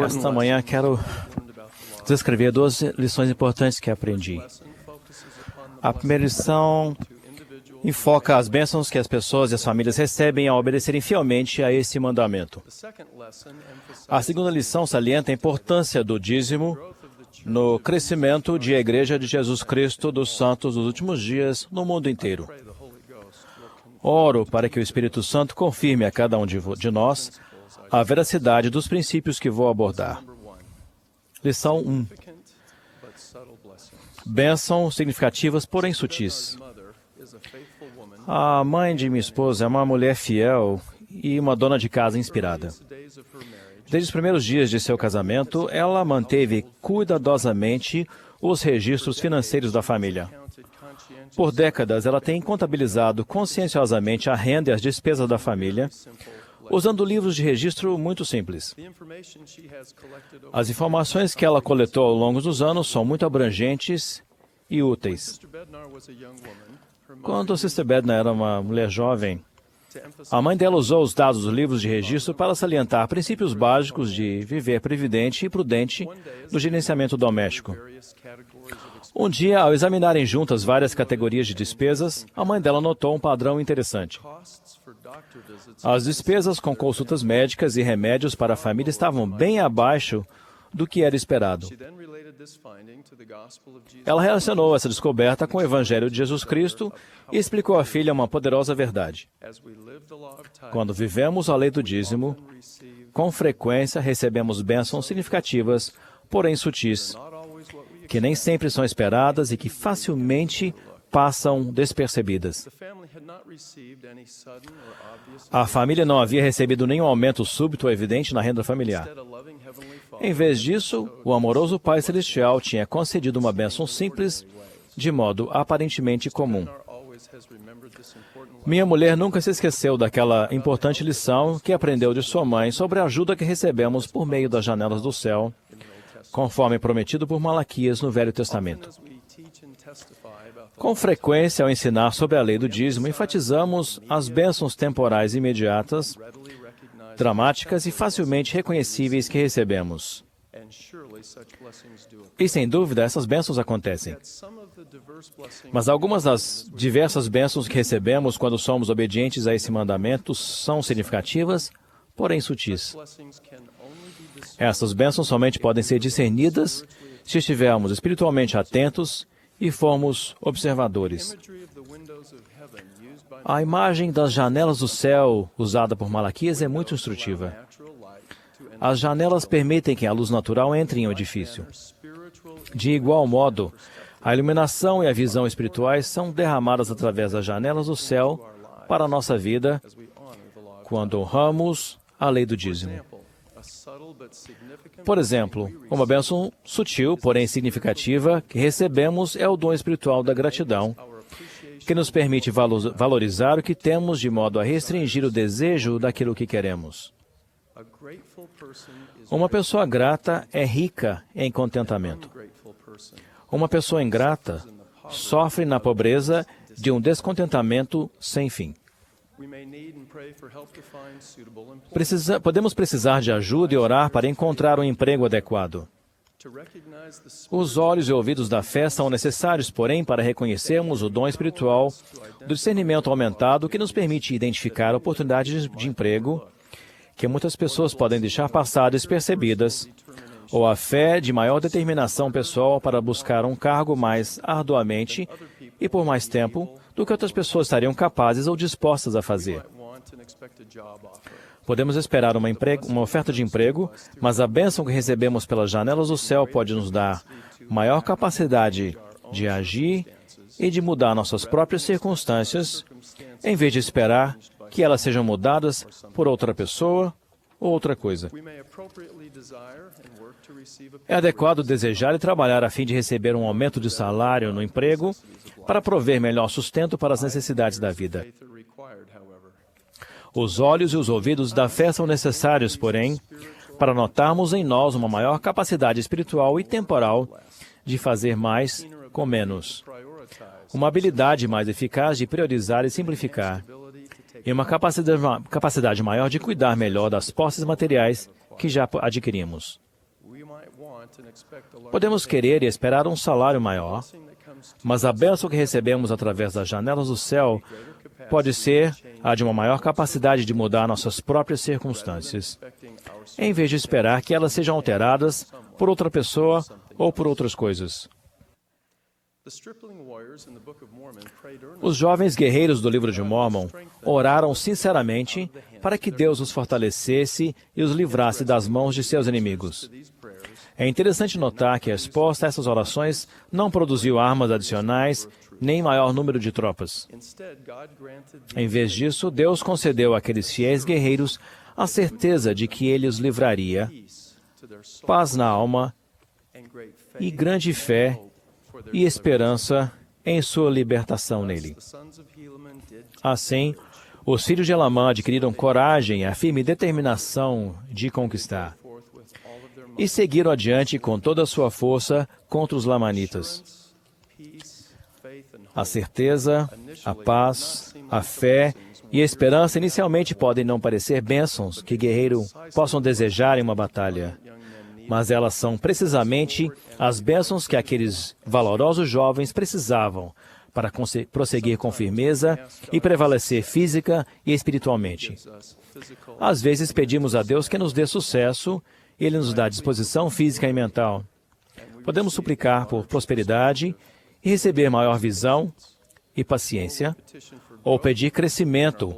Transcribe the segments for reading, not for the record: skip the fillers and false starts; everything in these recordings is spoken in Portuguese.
Esta manhã quero descrever duas lições importantes que aprendi. A primeira lição enfoca as bênçãos que as pessoas e as famílias recebem ao obedecerem fielmente a esse mandamento. A segunda lição salienta a importância do dízimo no crescimento da Igreja de Jesus Cristo dos Santos dos últimos dias no mundo inteiro. Oro para que o Espírito Santo confirme a cada um de nós a veracidade dos princípios que vou abordar. Lição 1. Bênçãos significativas, porém sutis. A mãe de minha esposa é uma mulher fiel e uma dona de casa inspirada. Desde os primeiros dias de seu casamento, ela manteve cuidadosamente os registros financeiros da família. Por décadas, ela tem contabilizado conscienciosamente a renda e as despesas da família, usando livros de registro muito simples. As informações que ela coletou ao longo dos anos são muito abrangentes e úteis. Quando Sister Bednar era uma mulher jovem, a mãe dela usou os dados dos livros de registro para salientar princípios básicos de viver previdente e prudente no gerenciamento doméstico. Um dia, ao examinarem juntas várias categorias de despesas, a mãe dela notou um padrão interessante. As despesas com consultas médicas e remédios para a família estavam bem abaixo do que era esperado. Ela relacionou essa descoberta com o Evangelho de Jesus Cristo e explicou à filha uma poderosa verdade. Quando vivemos a lei do dízimo, com frequência recebemos bênçãos significativas, porém sutis, que nem sempre são esperadas e que facilmente passam despercebidas. A família não havia recebido nenhum aumento súbito ou evidente na renda familiar. Em vez disso, o amoroso Pai Celestial tinha concedido uma bênção simples, de modo aparentemente comum. Minha mulher nunca se esqueceu daquela importante lição que aprendeu de sua mãe sobre a ajuda que recebemos por meio das janelas do céu, conforme prometido por Malaquias no Velho Testamento. Com frequência, ao ensinar sobre a lei do dízimo, enfatizamos as bênçãos temporais imediatas, dramáticas e facilmente reconhecíveis que recebemos. E, sem dúvida, essas bênçãos acontecem. Mas algumas das diversas bênçãos que recebemos quando somos obedientes a esse mandamento são significativas, porém sutis. Essas bênçãos somente podem ser discernidas se estivermos espiritualmente atentos e formos observadores. A imagem das janelas do céu usada por Malaquias é muito instrutiva. As janelas permitem que a luz natural entre em um edifício. De igual modo, a iluminação e a visão espirituais são derramadas através das janelas do céu para a nossa vida quando honramos a lei do dízimo. Por exemplo, uma bênção sutil, porém significativa, que recebemos é o dom espiritual da gratidão, que nos permite valorizar o que temos de modo a restringir o desejo daquilo que queremos. Uma pessoa grata é rica em contentamento. Uma pessoa ingrata sofre na pobreza de um descontentamento sem fim. Podemos precisar de ajuda e orar para encontrar um emprego adequado. Os olhos e ouvidos da fé são necessários, porém, para reconhecermos o dom espiritual do discernimento aumentado que nos permite identificar oportunidades de emprego que muitas pessoas podem deixar passar despercebidas, ou a fé de maior determinação pessoal para buscar um cargo mais arduamente e por mais tempo do que outras pessoas estariam capazes ou dispostas a fazer. Podemos esperar uma oferta de emprego, mas a bênção que recebemos pelas janelas do céu pode nos dar maior capacidade de agir e de mudar nossas próprias circunstâncias, em vez de esperar que elas sejam mudadas por outra pessoa ou outra coisa. É adequado desejar e trabalhar a fim de receber um aumento de salário no emprego para prover melhor sustento para as necessidades da vida. Os olhos e os ouvidos da fé são necessários, porém, para notarmos em nós uma maior capacidade espiritual e temporal de fazer mais com menos. Uma habilidade mais eficaz de priorizar e simplificar. e uma capacidade maior de cuidar melhor das posses materiais que já adquirimos. Podemos querer e esperar um salário maior, mas a bênção que recebemos através das janelas do céu pode ser a de uma maior capacidade de mudar nossas próprias circunstâncias, em vez de esperar que elas sejam alteradas por outra pessoa ou por outras coisas. Os jovens guerreiros do livro de Mórmon oraram sinceramente para que Deus os fortalecesse e os livrasse das mãos de seus inimigos. É interessante notar que a resposta a essas orações não produziu armas adicionais nem maior número de tropas. Em vez disso, Deus concedeu àqueles fiéis guerreiros a certeza de que Ele os livraria, paz na alma e grande fé e esperança em sua libertação nele. Assim, os filhos de Elamã adquiriram coragem e a firme determinação de conquistar, e seguiram adiante com toda a sua força contra os lamanitas. A certeza, a paz, a fé e a esperança inicialmente podem não parecer bênçãos que guerreiros possam desejar em uma batalha, mas elas são precisamente as bênçãos que aqueles valorosos jovens precisavam para prosseguir com firmeza e prevalecer física e espiritualmente. Às vezes pedimos a Deus que nos dê sucesso, e Ele nos dá disposição física e mental. Podemos suplicar por prosperidade e receber maior visão e paciência, ou pedir crescimento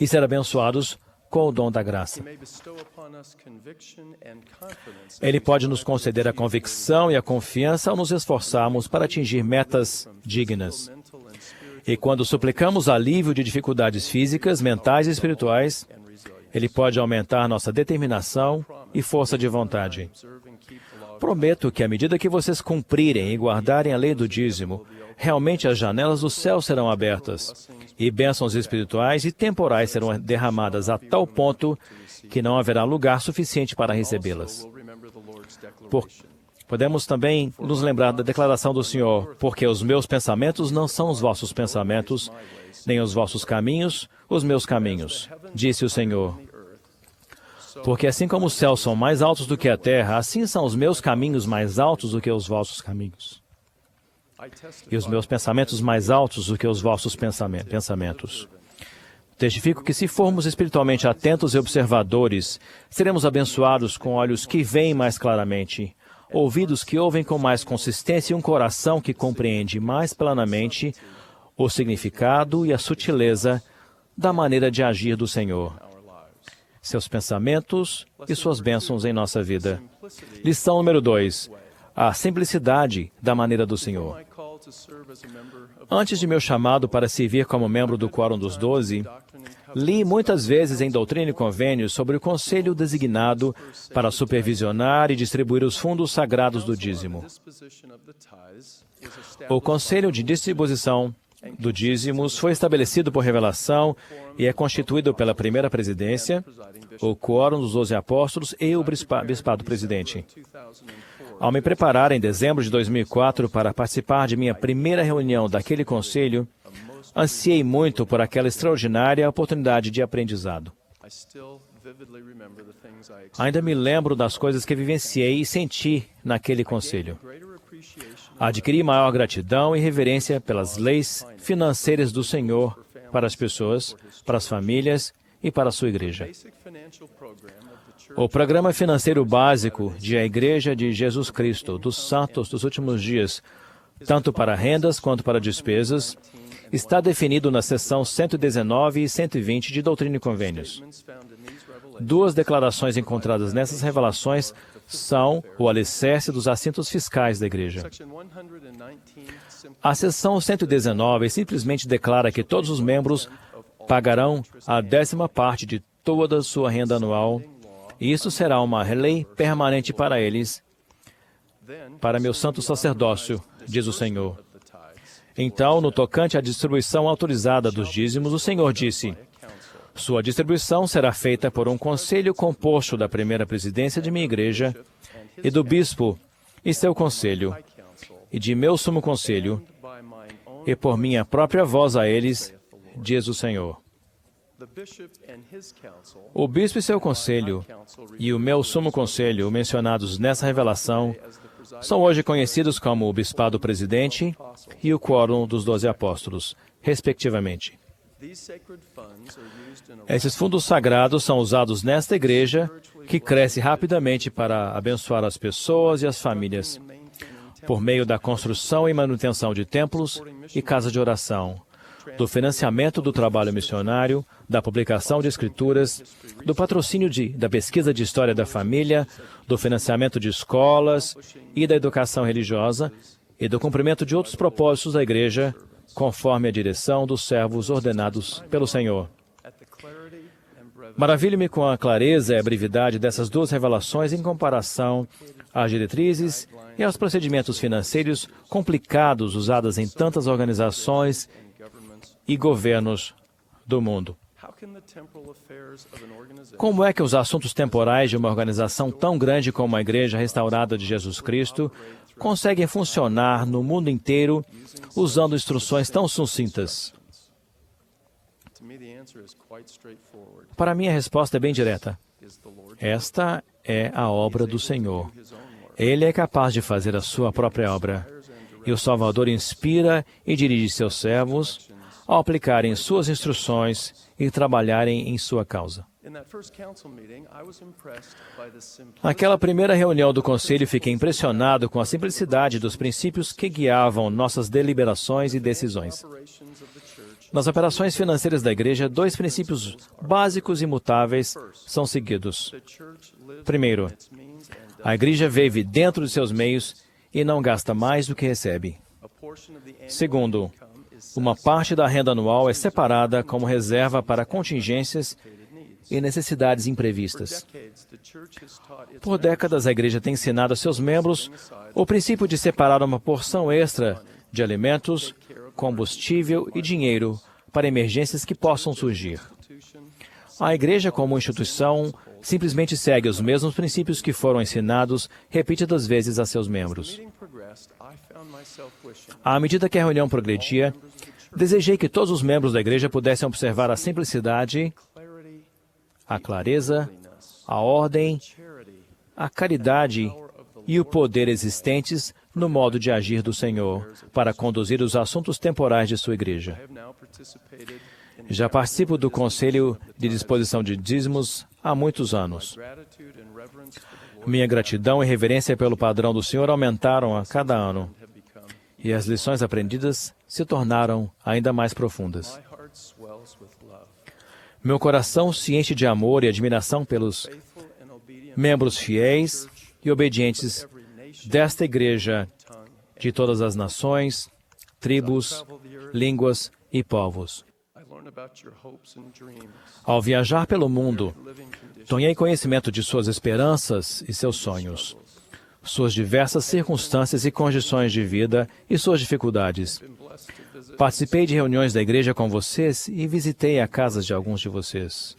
e ser abençoados com o dom da graça. Ele pode nos conceder a convicção e a confiança ao nos esforçarmos para atingir metas dignas. E quando suplicamos alívio de dificuldades físicas, mentais e espirituais, Ele pode aumentar nossa determinação e força de vontade. Prometo que à medida que vocês cumprirem e guardarem a lei do dízimo, realmente as janelas do céu serão abertas, e bênçãos espirituais e temporais serão derramadas a tal ponto que não haverá lugar suficiente para recebê-las. Podemos também nos lembrar da declaração do Senhor, porque os meus pensamentos não são os vossos pensamentos, nem os vossos caminhos, os meus caminhos, disse o Senhor. Porque assim como os céus são mais altos do que a terra, assim são os meus caminhos mais altos do que os vossos caminhos, e os meus pensamentos mais altos do que os vossos pensamentos. Testifico que se formos espiritualmente atentos e observadores, seremos abençoados com olhos que veem mais claramente, ouvidos que ouvem com mais consistência e um coração que compreende mais plenamente o significado e a sutileza da maneira de agir do Senhor, seus pensamentos e suas bênçãos em nossa vida. Lição número 2. A simplicidade da maneira do Senhor. Antes de meu chamado para servir como membro do Quórum dos 12, li muitas vezes em Doutrina e Convênios sobre o conselho designado para supervisionar e distribuir os fundos sagrados do dízimo. O conselho de distribuição do dízimos foi estabelecido por revelação e é constituído pela primeira presidência, o Quórum dos 12 Apóstolos e o Bispado Presidente. Ao me preparar em dezembro de 2004 para participar de minha primeira reunião daquele conselho, ansiei muito por aquela extraordinária oportunidade de aprendizado. Ainda me lembro das coisas que vivenciei e senti naquele conselho. Adquiri maior gratidão e reverência pelas leis financeiras do Senhor para as pessoas, para as famílias e para a sua igreja. O programa financeiro básico de a Igreja de Jesus Cristo dos Santos dos Últimos Dias, tanto para rendas quanto para despesas, está definido na seção 119 e 120 de Doutrina e Convênios. Duas declarações encontradas nessas revelações são o alicerce dos assentos fiscais da Igreja. A seção 119 simplesmente declara que todos os membros pagarão a 10ª parte de toda a sua renda anual, e isso será uma lei permanente para eles, para meu santo sacerdócio, diz o Senhor. Então, no tocante à distribuição autorizada dos dízimos, o Senhor disse: sua distribuição será feita por um conselho composto da primeira presidência de minha igreja e do bispo e seu conselho, e de meu sumo conselho, e por minha própria voz a eles, diz o Senhor. O bispo e seu conselho e o meu sumo conselho, mencionados nessa revelação, são hoje conhecidos como o Bispado Presidente e o Quórum dos 12 Apóstolos, respectivamente. Esses fundos sagrados são usados nesta igreja, que cresce rapidamente para abençoar as pessoas e as famílias, por meio da construção e manutenção de templos e casas de oração, do financiamento do trabalho missionário, da publicação de escrituras, do patrocínio da pesquisa de história da família, do financiamento de escolas e da educação religiosa e do cumprimento de outros propósitos da igreja, conforme a direção dos servos ordenados pelo Senhor. Maravilho-me com a clareza e a brevidade dessas duas revelações em comparação às diretrizes e aos procedimentos financeiros complicados usados em tantas organizações e governos do mundo. Como é que os assuntos temporais de uma organização tão grande como a Igreja Restaurada de Jesus Cristo conseguem funcionar no mundo inteiro usando instruções tão sucintas? Para mim, a resposta é bem direta. Esta é a obra do Senhor. Ele é capaz de fazer a sua própria obra. E o Salvador inspira e dirige seus servos ao aplicarem suas instruções e trabalharem em sua causa. Naquela primeira reunião do Conselho, fiquei impressionado com a simplicidade dos princípios que guiavam nossas deliberações e decisões. Nas operações financeiras da Igreja, dois princípios básicos e imutáveis são seguidos. Primeiro, a Igreja vive dentro de seus meios e não gasta mais do que recebe. Segundo, uma parte da renda anual é separada como reserva para contingências e necessidades imprevistas. Por décadas, a Igreja tem ensinado a seus membros o princípio de separar uma porção extra de alimentos, combustível e dinheiro para emergências que possam surgir. A Igreja, como instituição, simplesmente segue os mesmos princípios que foram ensinados repetidas vezes a seus membros. À medida que a reunião progredia, desejei que todos os membros da Igreja pudessem observar a simplicidade, a clareza, a ordem, a caridade e o poder existentes no modo de agir do Senhor para conduzir os assuntos temporais de sua Igreja. Já participo do Conselho de Disposição de Dízimos há muitos anos. Minha gratidão e reverência pelo padrão do Senhor aumentaram a cada ano, e as lições aprendidas se tornaram ainda mais profundas. Meu coração se enche de amor e admiração pelos membros fiéis e obedientes desta Igreja de todas as nações, tribos, línguas e povos. Ao viajar pelo mundo, tomei conhecimento de suas esperanças e seus sonhos, suas diversas circunstâncias e condições de vida e suas dificuldades. Participei de reuniões da igreja com vocês e visitei a casa de alguns de vocês.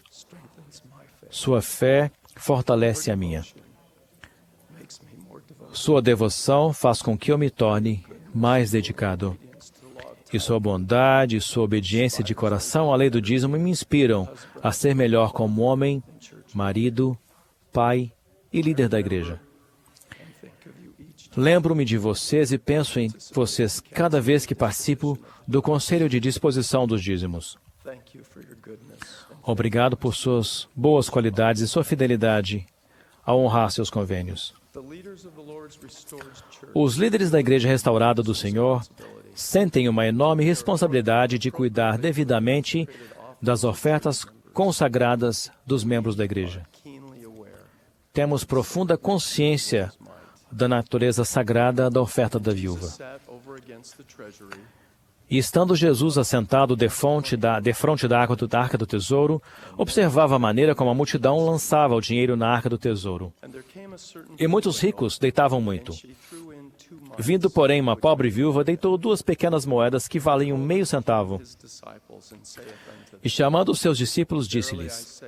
Sua fé fortalece a minha. Sua devoção faz com que eu me torne mais dedicado. E sua bondade e sua obediência de coração à lei do dízimo me inspiram a ser melhor como homem, marido, pai e líder da igreja. Lembro-me de vocês e penso em vocês cada vez que participo do Conselho de Disposição dos Dízimos. Obrigado por suas boas qualidades e sua fidelidade a honrar seus convênios. Os líderes da Igreja Restaurada do Senhor sentem uma enorme responsabilidade de cuidar devidamente das ofertas consagradas dos membros da Igreja. Temos profunda consciência da natureza sagrada da oferta da viúva. E estando Jesus assentado defronte da arca do tesouro, observava a maneira como a multidão lançava o dinheiro na arca do tesouro. E muitos ricos deitavam muito. Vindo, porém, uma pobre viúva, deitou 2 pequenas moedas que valiam meio centavo. E chamando os seus discípulos, disse-lhes: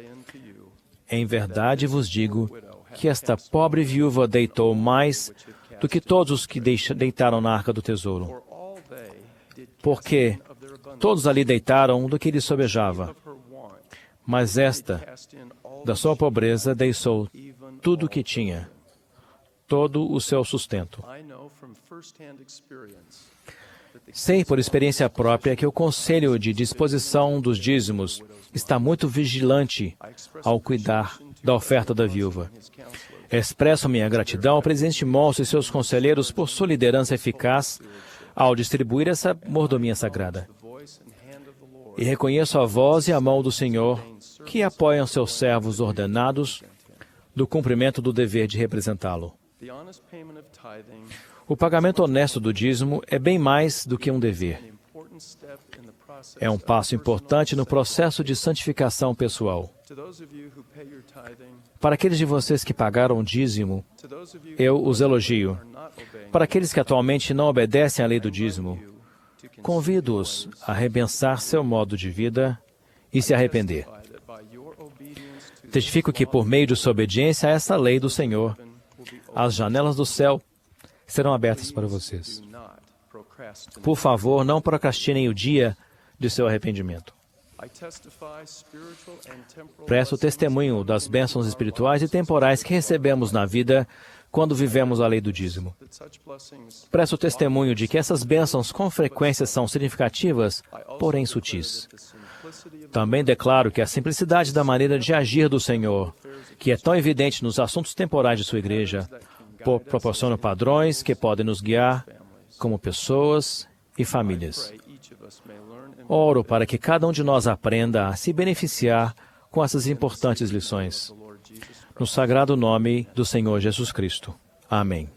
Em verdade vos digo que esta pobre viúva deitou mais do que todos os que deitaram na arca do tesouro. Porque todos ali deitaram do que lhes sobejava. Mas esta, da sua pobreza, deixou tudo o que tinha, todo o seu sustento. Sei por experiência própria que o Conselho de Disposição dos Dízimos está muito vigilante ao cuidar da oferta da viúva. Expresso minha gratidão ao presidente Monson e seus conselheiros por sua liderança eficaz ao distribuir essa mordomia sagrada. E reconheço a voz e a mão do Senhor que apoiam seus servos ordenados do cumprimento do dever de representá-lo. O pagamento honesto do dízimo é bem mais do que um dever. É um passo importante no processo de santificação pessoal. Para aqueles de vocês que pagaram o dízimo, eu os elogio. Para aqueles que atualmente não obedecem à lei do dízimo, convido-os a repensar seu modo de vida e se arrepender. Testifico que, por meio de sua obediência a essa lei do Senhor, as janelas do céu serão abertas para vocês. Por favor, não procrastinem o dia de seu arrependimento. Presto testemunho das bênçãos espirituais e temporais que recebemos na vida quando vivemos a lei do dízimo. Presto testemunho de que essas bênçãos com frequência são significativas, porém sutis. Também declaro que a simplicidade da maneira de agir do Senhor, que é tão evidente nos assuntos temporais de sua igreja, proporciona padrões que podem nos guiar como pessoas e famílias. Oro para que cada um de nós aprenda a se beneficiar com essas importantes lições. No sagrado nome do Senhor Jesus Cristo. Amém.